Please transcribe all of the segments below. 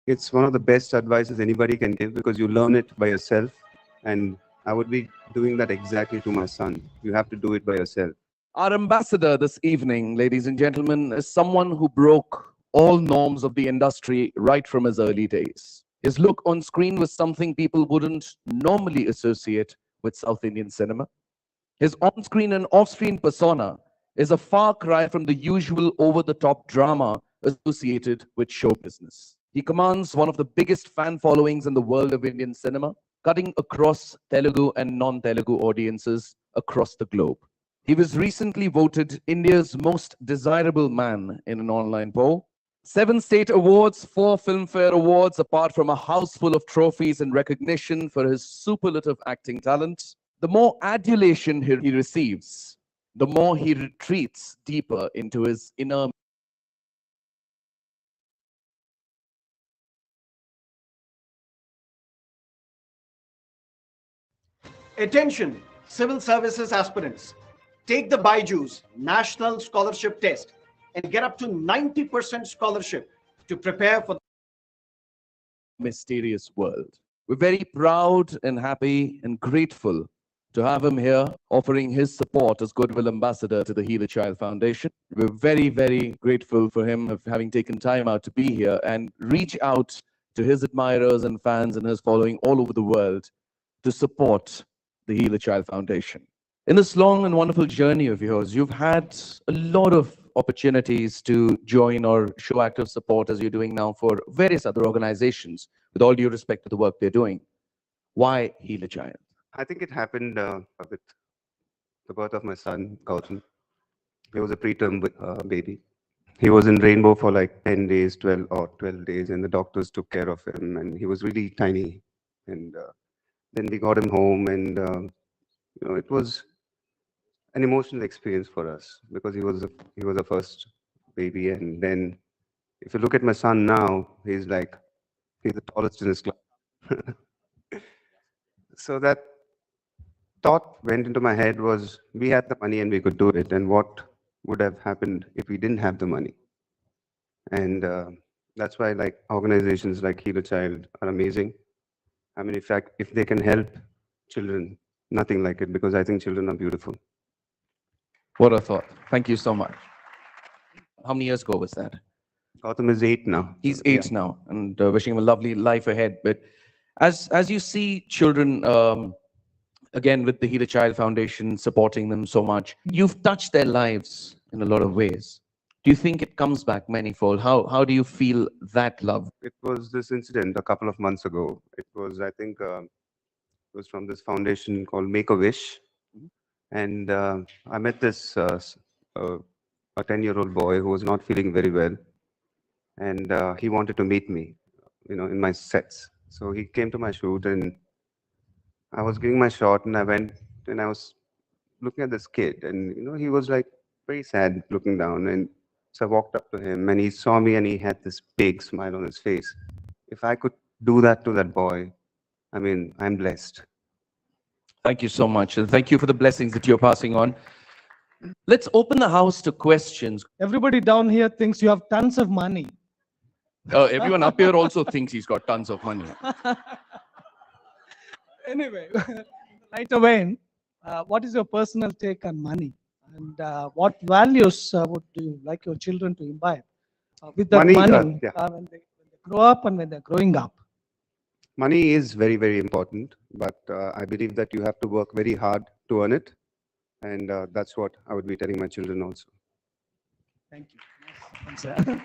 It's one of the best advices anybody can give because you learn it by yourself. And I would be doing that exactly to my son. You have to do it by yourself. Our ambassador this evening, ladies and gentlemen, is someone who broke all norms of the industry right from his early days. His look on screen was something people wouldn't normally associate with South Indian cinema. His on screen and off screen persona is a far cry from the usual over the top drama associated with show business. He commands one of the biggest fan followings in the world of Indian cinema, cutting across Telugu and non Telugu audiences across the globe. He was recently voted India's most desirable man in an online poll. 7 state awards, 4 Filmfare awards, apart from a house full of trophies and recognition for his superlative acting talent. The more adulation he receives, the more he retreats deeper into his inner. Attention, civil services aspirants. Take the BYJU'S National Scholarship Test and get up to 90% scholarship to prepare for Mysterious world. We're very proud and happy and grateful to have him here offering his support as Goodwill Ambassador to the Heal a Child Foundation. We're very, very grateful for him of having taken time out to be here and reach out to his admirers and fans and his following all over the world to support the Heal a Child Foundation. In this long and wonderful journey of yours, you've had a lot of opportunities to join or show active support as you're doing now for various other organizations, with all due respect to the work they're doing. Why Heal a Child? I think it happened with the birth of my son, Gautam. He was a preterm baby. He was in Rainbow for like 10 days, 12 days, and the doctors took care of him, and he was really tiny. And then we got him home, and it was an emotional experience for us because he was a first baby. And then if you look at my son now, he's the tallest in his class. So that thought went into my head was we had the money and we could do it, and what would have happened if we didn't have the money? And that's why like organizations like Heal a Child are amazing. I mean, in fact, if they can help children, nothing like it, because I think children are beautiful. What a thought. Thank you so much. How many years ago was that? Gautam is 8 now. He's Yeah. 8 now, and wishing him a lovely life ahead. But as you see children, again, with the Heal a Child Foundation supporting them so much, you've touched their lives in a lot of ways. Do you think it comes back manifold? How do you feel that love? It was this incident a couple of months ago. It was, I think, it was from this foundation called Make a Wish. And I met this a 10-year-old boy who was not feeling very well, and he wanted to meet me, in my sets. So he came to my shoot, and I was giving my shot, and I went and I was looking at this kid, and he was like very sad, looking down. And so I walked up to him, and he saw me, and he had this big smile on his face. If I could do that to that boy, I mean, I'm blessed. Thank you so much. And thank you for the blessings that you're passing on. Let's open the house to questions. Everybody down here thinks you have tons of money. Everyone up here also thinks he's got tons of money. Anyway, right away, what is your personal take on money? And what values would you like your children to imbibe with that Money, money yeah. when they grow up and when they're growing up? Money is very, very important, but I believe that you have to work very hard to earn it. And that's what I would be telling my children also. Thank you. Thanks, sir.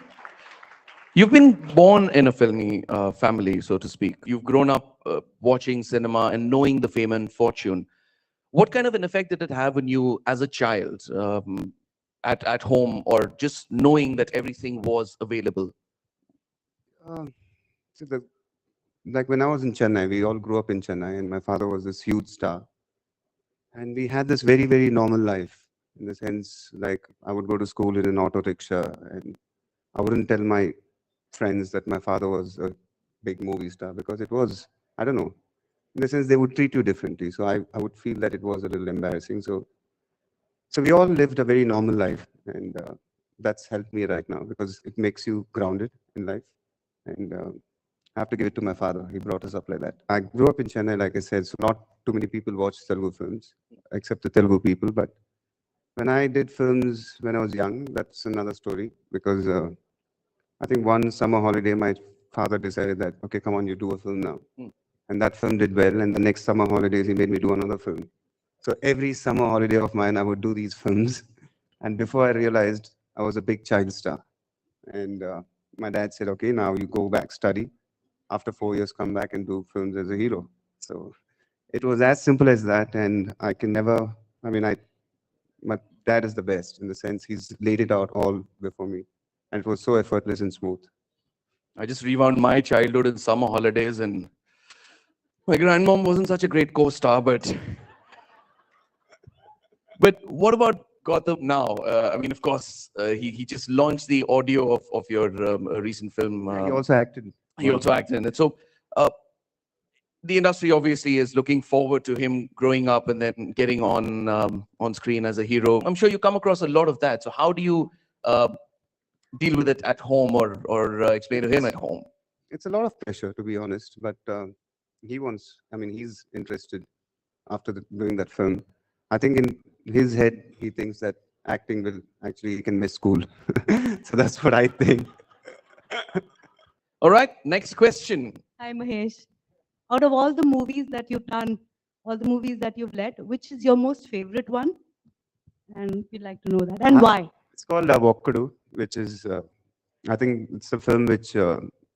You've been born in a filmy family, so to speak. You've grown up watching cinema and knowing the fame and fortune. What kind of an effect did it have on you as a child at home, or just knowing that everything was available? So like when I was in Chennai, we all grew up in Chennai, and my father was this huge star. And we had this very, very normal life in the sense, like I would go to school in an auto rickshaw, and I wouldn't tell my friends that my father was a big movie star because it was, I don't know, in the sense they would treat you differently. So I would feel that it was a little embarrassing. So we all lived a very normal life, and that's helped me right now because it makes you grounded in life. And I have to give it to my father. He brought us up like that. I grew up in Chennai, like I said, so not too many people watch Telugu films, except the Telugu people. But when I did films when I was young, that's another story because I think one summer holiday, my father decided that, okay, come on, you do a film now. And that film did well. And the next summer holidays, he made me do another film. So every summer holiday of mine, I would do these films. And before I realized, I was a big child star. And my dad said, okay, now you go back, study. After 4 years, come back and do films as a hero. So it was as simple as that. And I can never, I mean, my dad is the best in the sense he's laid it out all before me. And it was so effortless and smooth. I just rewound my childhood in summer holidays, and my grandmom wasn't such a great co-star, but what about Gotham now? I mean, of course, he just launched the audio of your recent film. He also acted. He also acted in it. So the industry obviously is looking forward to him growing up and then getting on screen as a hero. I'm sure you come across a lot of that. So how do you deal with it at home, or explain to him at home? It's a lot of pressure, to be honest, but he wants, I mean, he's interested after doing that film. I think in his head, he thinks that acting will actually, he can miss school. So that's what I think. All right, next question. Hi, Mahesh. Out of all the movies that you've done, all the movies that you've led, which is your most favorite one? And we'd like to know that. And why? It's called Vokkadu, which is, I think it's a film which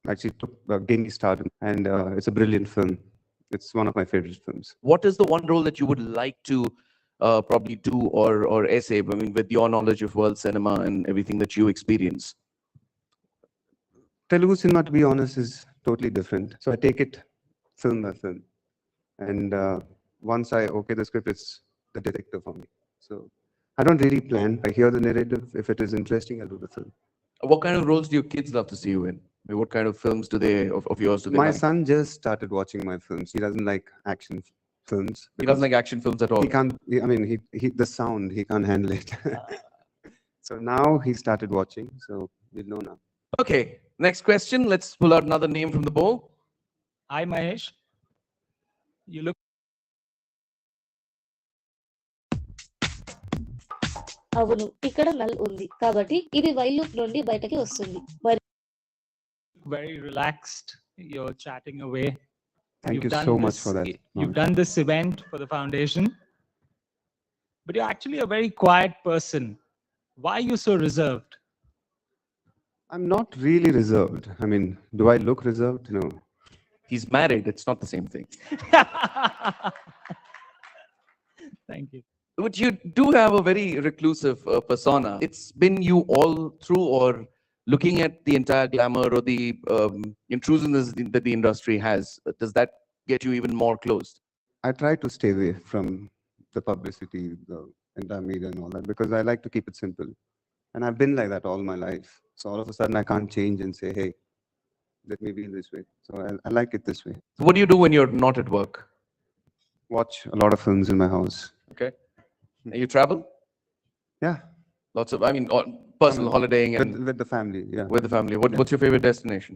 actually gained me stardom, and it's a brilliant film. It's one of my favorite films. What is the one role that you would like to probably do or essay? I mean, with your knowledge of world cinema and everything that you experience. Telugu cinema, to be honest, is totally different. So I take it film by film. And once I okay the script, it's the detective for me. So I don't really plan. I hear the narrative. If it is interesting, I'll do the film. What kind of roles do your kids love to see you in? I mean, what kind of films do they of yours do they My like? son just started watching my films. He doesn't like action films. He doesn't like action films at all. He can't. I mean, the sound he can't handle it. So now he started watching. So we'll know now. Okay, next question. Let's pull out another name from the bowl. Hi, Mahesh. You look అవును ఇక్కడ null ఉంది కాబట్టి ఇది while loop నుండి బయటకి వస్తుంది మరి very relaxed. You're chatting away. Thank you done so much this- for that. You've done this event for the foundation, but you're actually a very quiet person. Why are you so reserved? I'm not really reserved. I mean, do I look reserved? No. He's married. It's not the same thing. Thank you. But you do have a very reclusive persona. It's been you all through, or looking at the entire glamour or the intrusiveness that the industry has, does that get you even more closed? I try to stay away from the publicity, the entire media and all that, because I like to keep it simple. And I've been like that all my life. So all of a sudden I can't change and say, hey, let me be this way. So I like it this way. So what do you do when you're not at work? Watch a lot of films in my house. Okay. And you travel? Yeah. Lots of, I mean, personal holidaying and With the family, yeah. with the family. What's your favorite destination?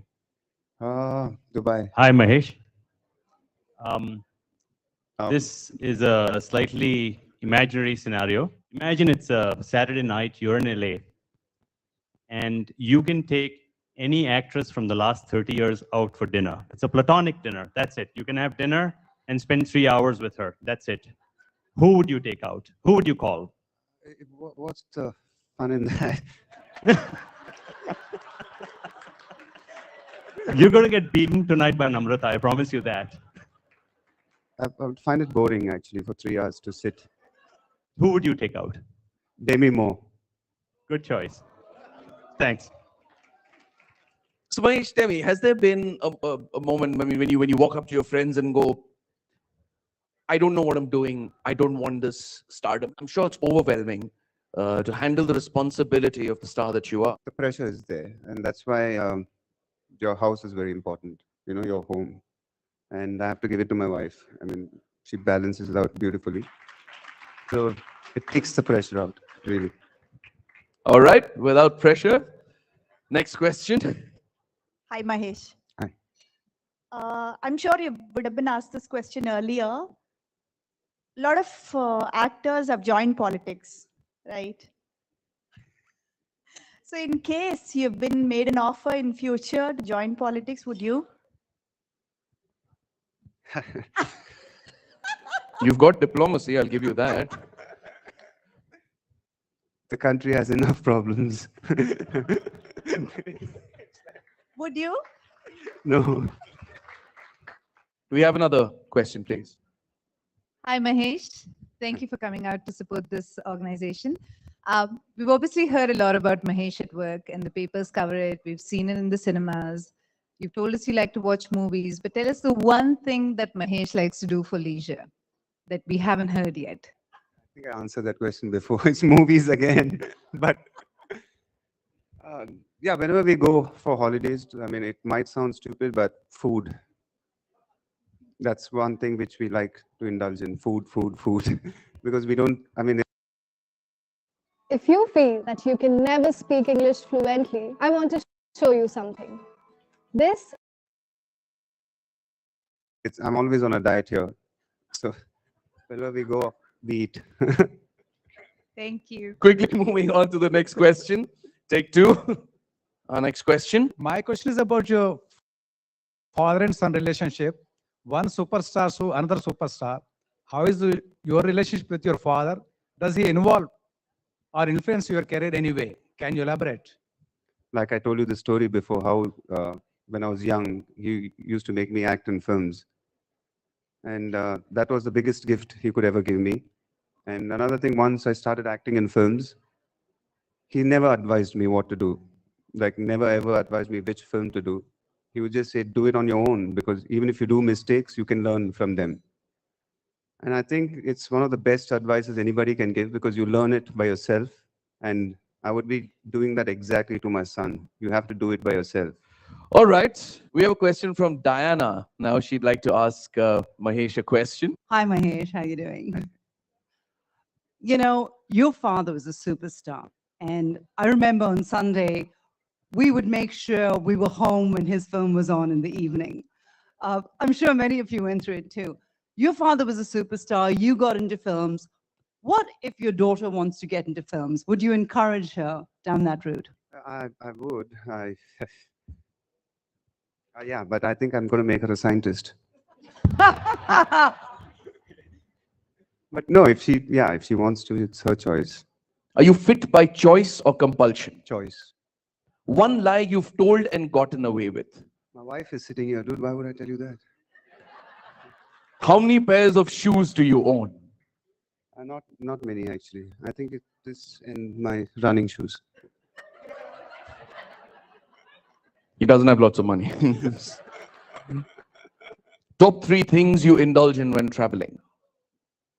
Dubai. Hi, Mahesh. Um, This is a slightly imaginary scenario. Imagine it's a Saturday night, you're in LA, and you can take any actress from the last 30 years out for dinner. It's a platonic dinner. That's it. You can have dinner and spend 3 hours with her. That's it. Who would you take out? Who would you call? What's the fun in that? You're going to get beaten tonight by Namrata. I promise you that. I would find it boring actually for 3 hours to sit. Who would you take out? Demi Moore. Good choice. Thanks. So Mahesh, tell me, has there been a moment, I mean, when you walk up to your friends and go, I don't know what I'm doing. I don't want this stardom. I'm sure it's overwhelming to handle the responsibility of the star that you are. The pressure is there, and that's why your house is very important. You know, your home, and I have to give it to my wife. I mean, she balances it out beautifully, so it takes the pressure out, really. All right, without pressure. Next question. Hi, Mahesh. Hi. I'm sure you would have been asked this question earlier. A lot of actors have joined politics, right? So in case you've been made an offer in future to join politics, would you? You've got diplomacy, I'll give you that. The country has enough problems. Would you? No. Do we have another question, please? Hi, Mahesh. Thank you for coming out to support this organization. We've obviously heard a lot about Mahesh at work, and the papers cover it. We've seen it in the cinemas. You've told us you like to watch movies, but tell us the one thing that Mahesh likes to do for leisure that we haven't heard yet. I think I answered that question before. It's movies again. But yeah, whenever we go for holidays, I mean, it might sound stupid, but food. That's one thing which we like to indulge in, food. Because we don't, I mean, If you feel that you can never speak English fluently, I want to show you something. This I'm always on a diet here. So whenever we go, we eat. Thank you. Quickly moving on to the next question. Take two. Our next question. My question is about your father and son relationship. One superstar to another superstar. How is your relationship with your father? Does he involve or influence your career anyway? Can you elaborate? Like I told you the story before, how when I was young, he used to make me act in films. And that was the biggest gift he could ever give me. And another thing, once I started acting in films, he never advised me what to do. Like never ever advised me which film to do. He would just say, do it on your own, because even if you do mistakes, you can learn from them. And I think it's one of the best advices anybody can give, because you learn it by yourself. And I would be doing that exactly to my son. You have to do it by yourself. All right. We have a question from Diana. Now she'd like to ask Mahesh a question. Hi, Mahesh. How you doing? You know, your father was a superstar. And I remember on Sunday, we would make sure we were home when his film was on in the evening. I'm sure many of you went through it too. Your father was a superstar. You got into films. What if your daughter wants to get into films? Would you encourage her down that route? I would. Yeah, but I think I'm going to make her a scientist. But no, if she wants to, it's her choice. Are you fit by choice or compulsion? Choice. One lie you've told and gotten away with. My wife is sitting here, dude. Why would I tell you that? How many pairs of shoes do you own? Not many, actually. I think it is in my running shoes. He doesn't have lots of money. Top 3 things you indulge in when traveling.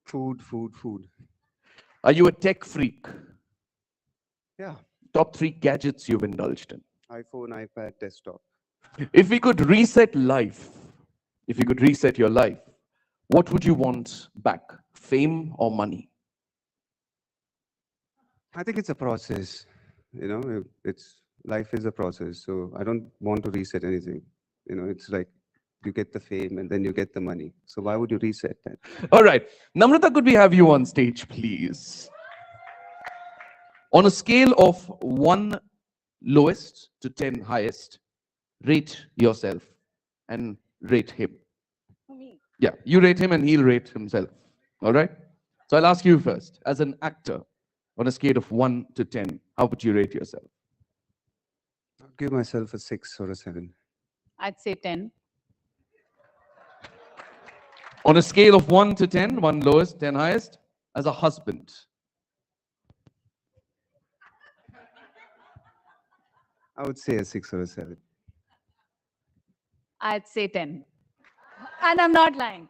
Food. Are you a tech freak? Yeah. Top 3 gadgets you've indulged in. iPhone, iPad, desktop. If we could reset life, if you could reset your life, what would you want back? Fame or money? I think it's a process. You know, life is a process. So I don't want to reset anything. You know, it's like you get the fame and then you get the money. So why would you reset that? All right. Namrata, could we have you on stage, please? On a scale of 1 lowest to 10 highest, rate yourself and rate him. Yeah, you rate him and he'll rate himself. All right? So I'll ask you first. As an actor, on a scale of 1 to 10, how would you rate yourself? I'll give myself a 6 or a 7. I'd say 10. On a scale of 1 to 10, 1 lowest, 10 highest, as a husband. I would say a 6 or a 7. I'd say 10. And I'm not lying.